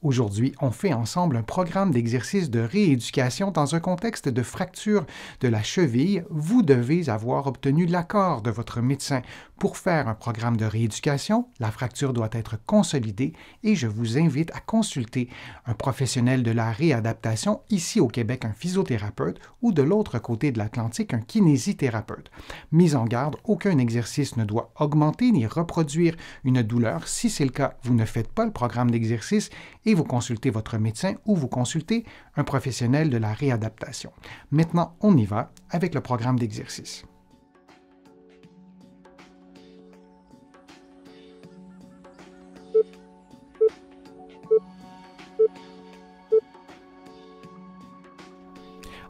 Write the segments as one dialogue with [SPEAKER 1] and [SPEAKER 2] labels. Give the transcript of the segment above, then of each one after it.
[SPEAKER 1] Aujourd'hui, on fait ensemble un programme d'exercice de rééducation dans un contexte de fracture de la cheville. Vous devez avoir obtenu l'accord de votre médecin. Pour faire un programme de rééducation, la fracture doit être consolidée et je vous invite à consulter un professionnel de la réadaptation, ici au Québec un physiothérapeute ou de l'autre côté de l'Atlantique un kinésithérapeute. Mise en garde, aucun exercice ne doit augmenter ni reproduire une douleur. Si c'est le cas, vous ne faites pas le programme d'exercice et vous consultez votre médecin ou vous consultez un professionnel de la réadaptation. Maintenant, on y va avec le programme d'exercice.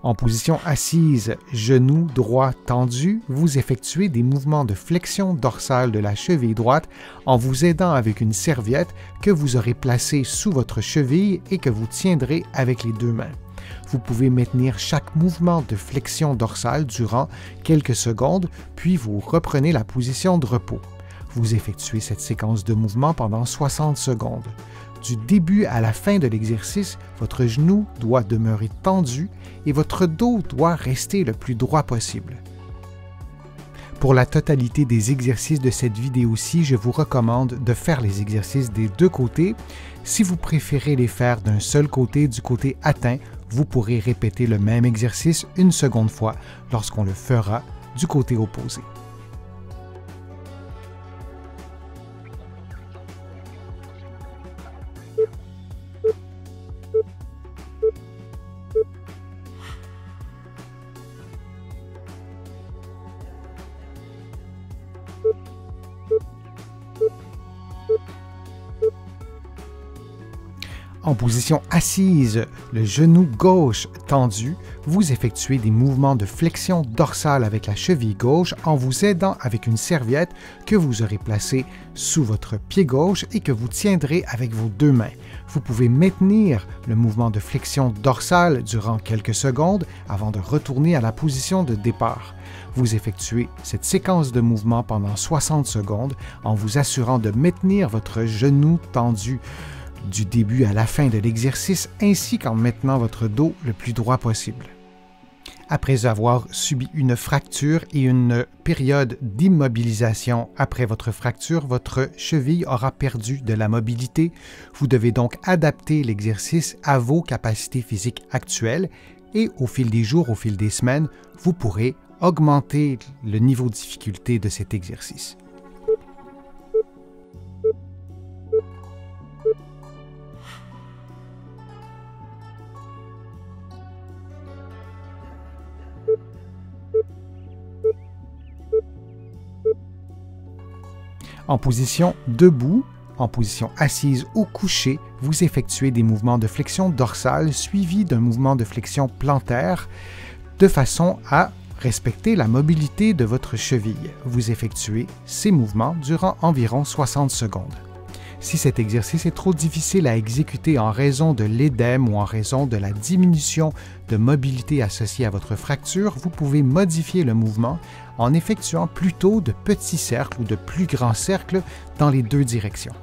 [SPEAKER 1] En position assise, genou droit tendu, vous effectuez des mouvements de flexion dorsale de la cheville droite en vous aidant avec une serviette que vous aurez placée sous votre cheville et que vous tiendrez avec les deux mains. Vous pouvez maintenir chaque mouvement de flexion dorsale durant quelques secondes, puis vous reprenez la position de repos. Vous effectuez cette séquence de mouvements pendant 60 secondes. Du début à la fin de l'exercice, votre genou doit demeurer tendu et votre dos doit rester le plus droit possible. Pour la totalité des exercices de cette vidéo-ci, je vous recommande de faire les exercices des deux côtés. Si vous préférez les faire d'un seul côté, du côté atteint, vous pourrez répéter le même exercice une seconde fois lorsqu'on le fera du côté opposé. En position assise, le genou gauche tendu, vous effectuez des mouvements de flexion dorsale avec la cheville gauche en vous aidant avec une serviette que vous aurez placée sous votre pied gauche et que vous tiendrez avec vos deux mains. Vous pouvez maintenir le mouvement de flexion dorsale durant quelques secondes avant de retourner à la position de départ. Vous effectuez cette séquence de mouvements pendant 60 secondes en vous assurant de maintenir votre genou tendu du début à la fin de l'exercice, ainsi qu'en maintenant votre dos le plus droit possible. Après avoir subi une fracture et une période d'immobilisation après votre fracture, votre cheville aura perdu de la mobilité. Vous devez donc adapter l'exercice à vos capacités physiques actuelles et au fil des jours, au fil des semaines, vous pourrez augmenter le niveau de difficulté de cet exercice. En position debout, en position assise ou couchée, vous effectuez des mouvements de flexion dorsale suivis d'un mouvement de flexion plantaire de façon à respecter la mobilité de votre cheville. Vous effectuez ces mouvements durant environ 60 secondes. Si cet exercice est trop difficile à exécuter en raison de l'édème ou en raison de la diminution de mobilité associée à votre fracture, vous pouvez modifier le mouvement en effectuant plutôt de petits cercles ou de plus grands cercles dans les deux directions.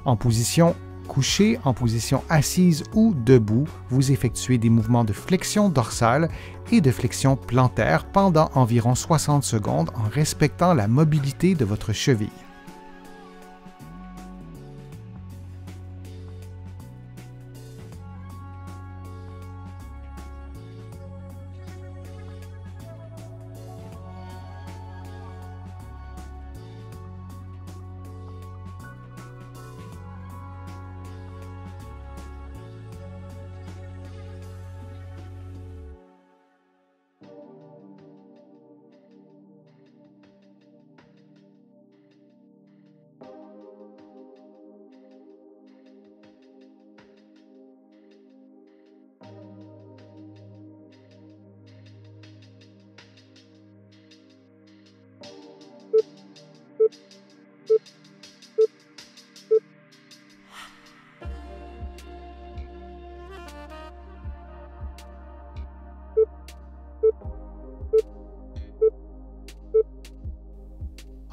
[SPEAKER 1] En position couchée, en position assise ou debout, vous effectuez des mouvements de flexion dorsale et de flexion plantaire pendant environ 60 secondes en respectant la mobilité de votre cheville.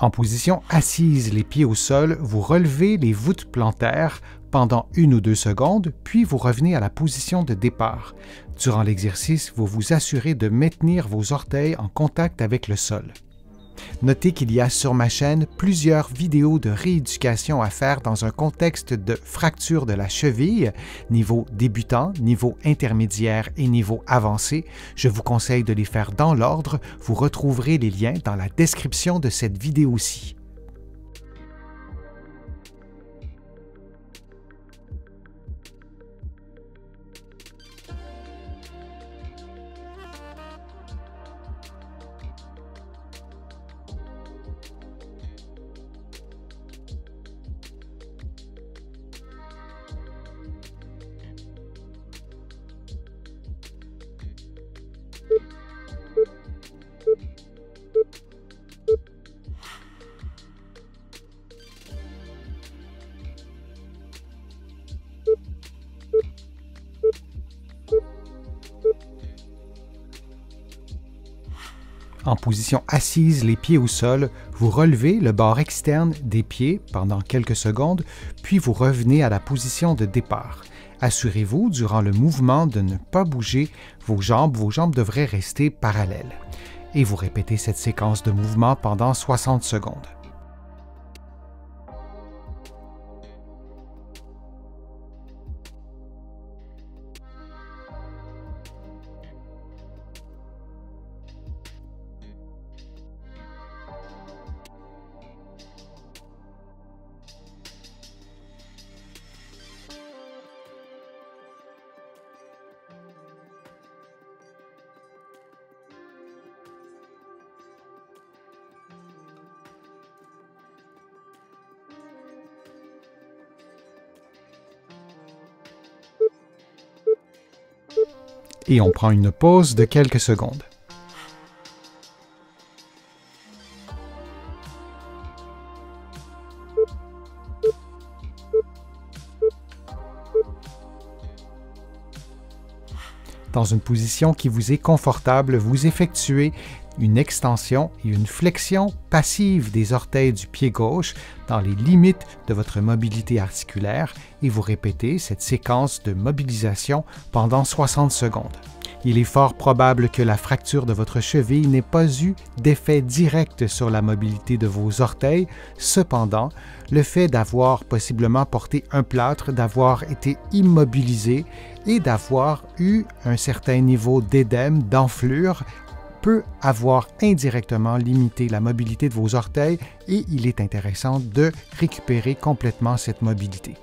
[SPEAKER 1] En position assise, les pieds au sol, vous relevez les voûtes plantaires pendant 1 ou 2 secondes, puis vous revenez à la position de départ. Durant l'exercice, vous vous assurez de maintenir vos orteils en contact avec le sol. Notez qu'il y a sur ma chaîne plusieurs vidéos de rééducation à faire dans un contexte de fracture de la cheville, niveau débutant, niveau intermédiaire et niveau avancé. Je vous conseille de les faire dans l'ordre. Vous retrouverez les liens dans la description de cette vidéo-ci. En position assise, les pieds au sol, vous relevez le bord externe des pieds pendant quelques secondes, puis vous revenez à la position de départ. Assurez-vous, durant le mouvement, de ne pas bouger vos jambes devraient rester parallèles. Et vous répétez cette séquence de mouvement pendant 60 secondes. Et on prend une pause de quelques secondes. Dans une position qui vous est confortable, vous effectuez une extension et une flexion passive des orteils du pied gauche dans les limites de votre mobilité articulaire et vous répétez cette séquence de mobilisation pendant 60 secondes. Il est fort probable que la fracture de votre cheville n'ait pas eu d'effet direct sur la mobilité de vos orteils. Cependant, le fait d'avoir possiblement porté un plâtre, d'avoir été immobilisé et d'avoir eu un certain niveau d'édème, d'enflure, peut avoir indirectement limité la mobilité de vos orteils et il est intéressant de récupérer complètement cette mobilité.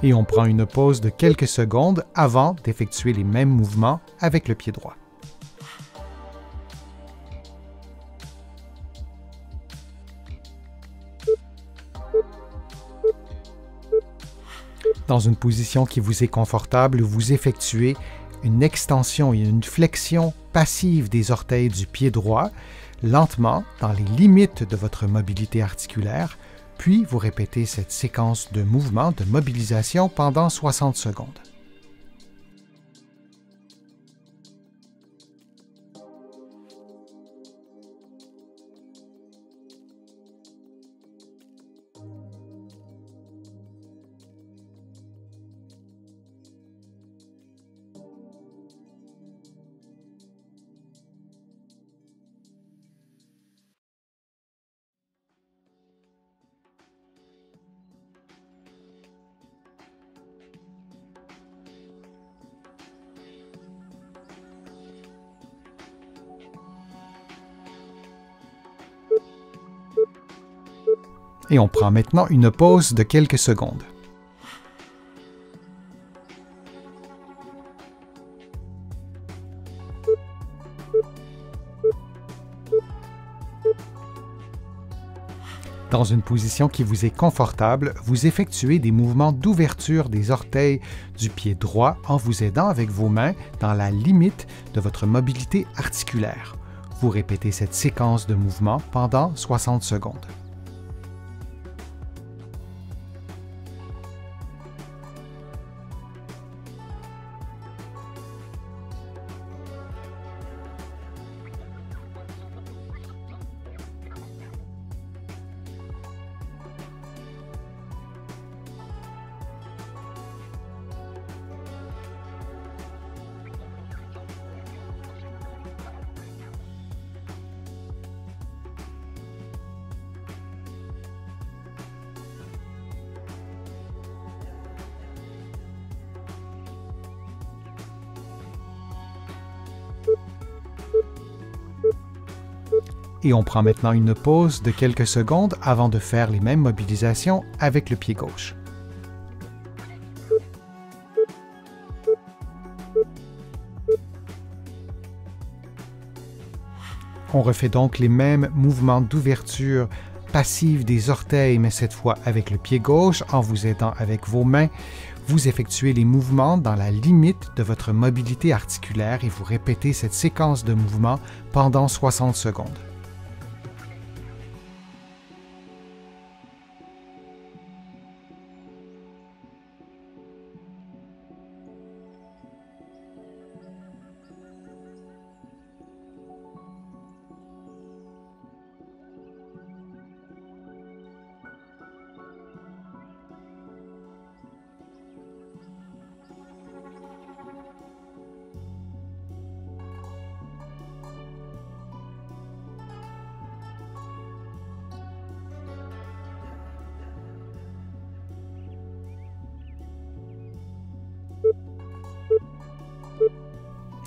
[SPEAKER 1] Et on prend une pause de quelques secondes avant d'effectuer les mêmes mouvements avec le pied droit. Dans une position qui vous est confortable, vous effectuez une extension et une flexion passive des orteils du pied droit, lentement, dans les limites de votre mobilité articulaire, puis vous répétez cette séquence de mouvements de mobilisation pendant 60 secondes. Et on prend maintenant une pause de quelques secondes. Dans une position qui vous est confortable, vous effectuez des mouvements d'ouverture des orteils du pied droit en vous aidant avec vos mains dans la limite de votre mobilité articulaire. Vous répétez cette séquence de mouvements pendant 60 secondes. Et on prend maintenant une pause de quelques secondes avant de faire les mêmes mobilisations avec le pied gauche. On refait donc les mêmes mouvements d'ouverture passive des orteils, mais cette fois avec le pied gauche, en vous aidant avec vos mains. Vous effectuez les mouvements dans la limite de votre mobilité articulaire et vous répétez cette séquence de mouvements pendant 60 secondes.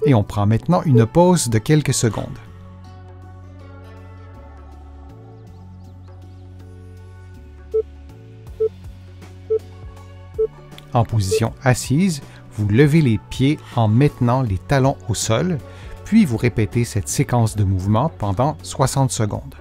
[SPEAKER 1] Et on prend maintenant une pause de quelques secondes. En position assise, vous levez les pieds en maintenant les talons au sol, puis vous répétez cette séquence de mouvements pendant 60 secondes.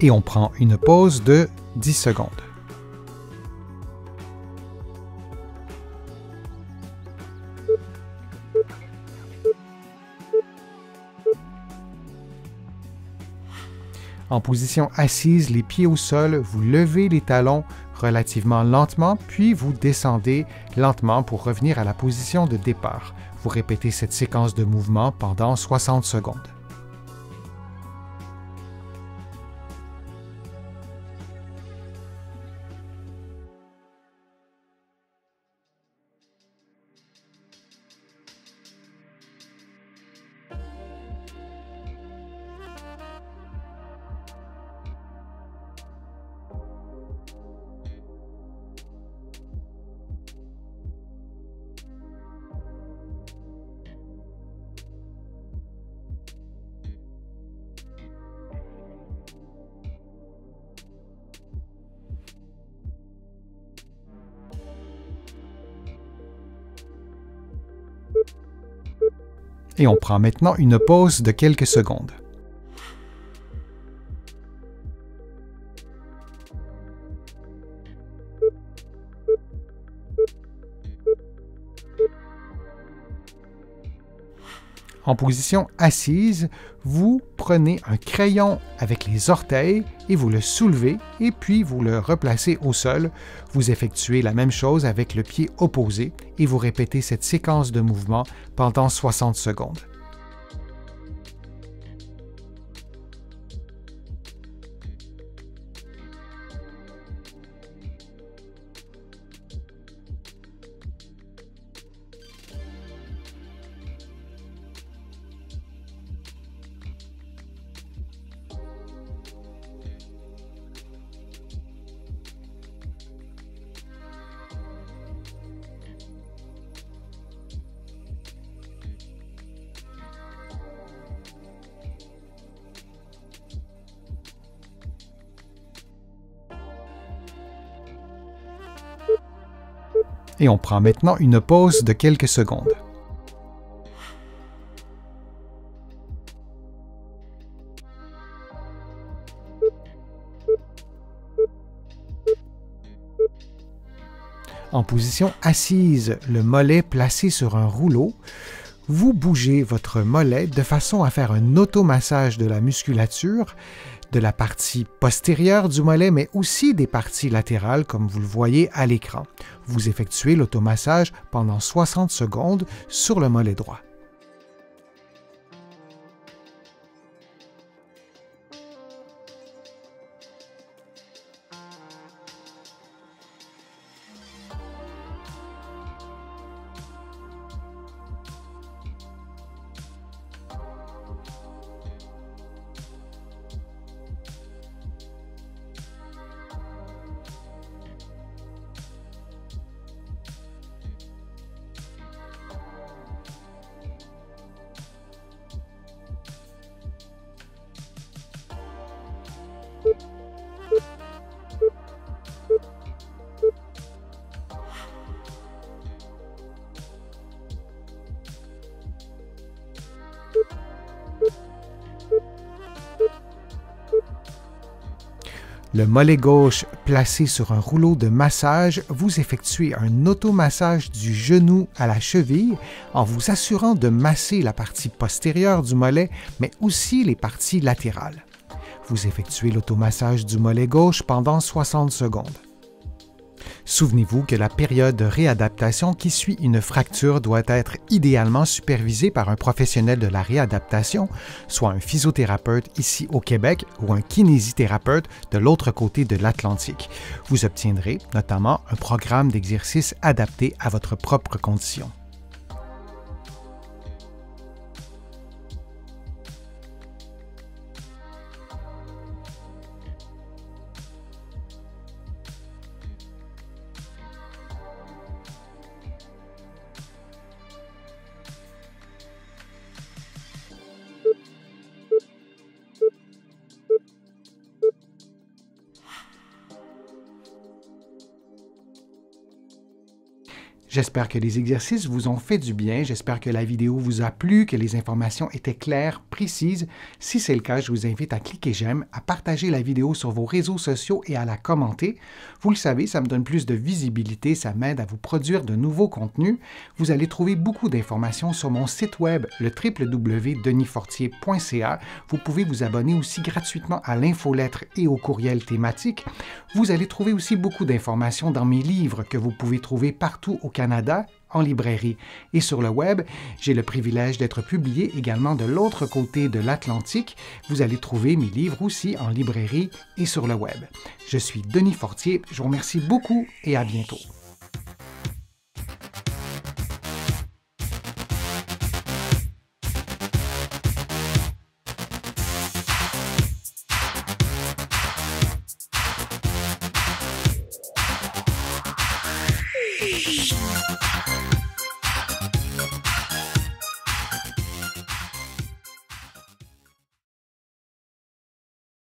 [SPEAKER 1] Et on prend une pause de 10 secondes. En position assise, les pieds au sol, vous levez les talons relativement lentement, puis vous descendez lentement pour revenir à la position de départ. Vous répétez cette séquence de mouvements pendant 60 secondes. Et on prend maintenant une pause de quelques secondes. En position assise, vous prenez un crayon avec les orteils et vous le soulevez et puis vous le replacez au sol. Vous effectuez la même chose avec le pied opposé et vous répétez cette séquence de mouvements pendant 60 secondes. Et on prend maintenant une pause de quelques secondes. En position assise, le mollet placé sur un rouleau, vous bougez votre mollet de façon à faire un automassage de la musculature, de la partie postérieure du mollet, mais aussi des parties latérales, comme vous le voyez à l'écran. Vous effectuez l'automassage pendant 60 secondes sur le mollet droit. Le mollet gauche placé sur un rouleau de massage, vous effectuez un automassage du genou à la cheville en vous assurant de masser la partie postérieure du mollet, mais aussi les parties latérales. Vous effectuez l'automassage du mollet gauche pendant 60 secondes. Souvenez-vous que la période de réadaptation qui suit une fracture doit être idéalement supervisée par un professionnel de la réadaptation, soit un physiothérapeute ici au Québec ou un kinésithérapeute de l'autre côté de l'Atlantique. Vous obtiendrez notamment un programme d'exercice adapté à votre propre condition. J'espère que les exercices vous ont fait du bien, j'espère que la vidéo vous a plu, que les informations étaient claires, précises. Si c'est le cas, je vous invite à cliquer j'aime, à partager la vidéo sur vos réseaux sociaux et à la commenter. Vous le savez, ça me donne plus de visibilité, ça m'aide à vous produire de nouveaux contenus. Vous allez trouver beaucoup d'informations sur mon site web, le www.denisfortier.ca. Vous pouvez vous abonner aussi gratuitement à l'infolettre et au courriel thématique. Vous allez trouver aussi beaucoup d'informations dans mes livres que vous pouvez trouver partout au Canada, en librairie et sur le web. J'ai le privilège d'être publié également de l'autre côté de l'Atlantique. Vous allez trouver mes livres aussi en librairie et sur le web. Je suis Denis Fortier, je vous remercie beaucoup et à bientôt.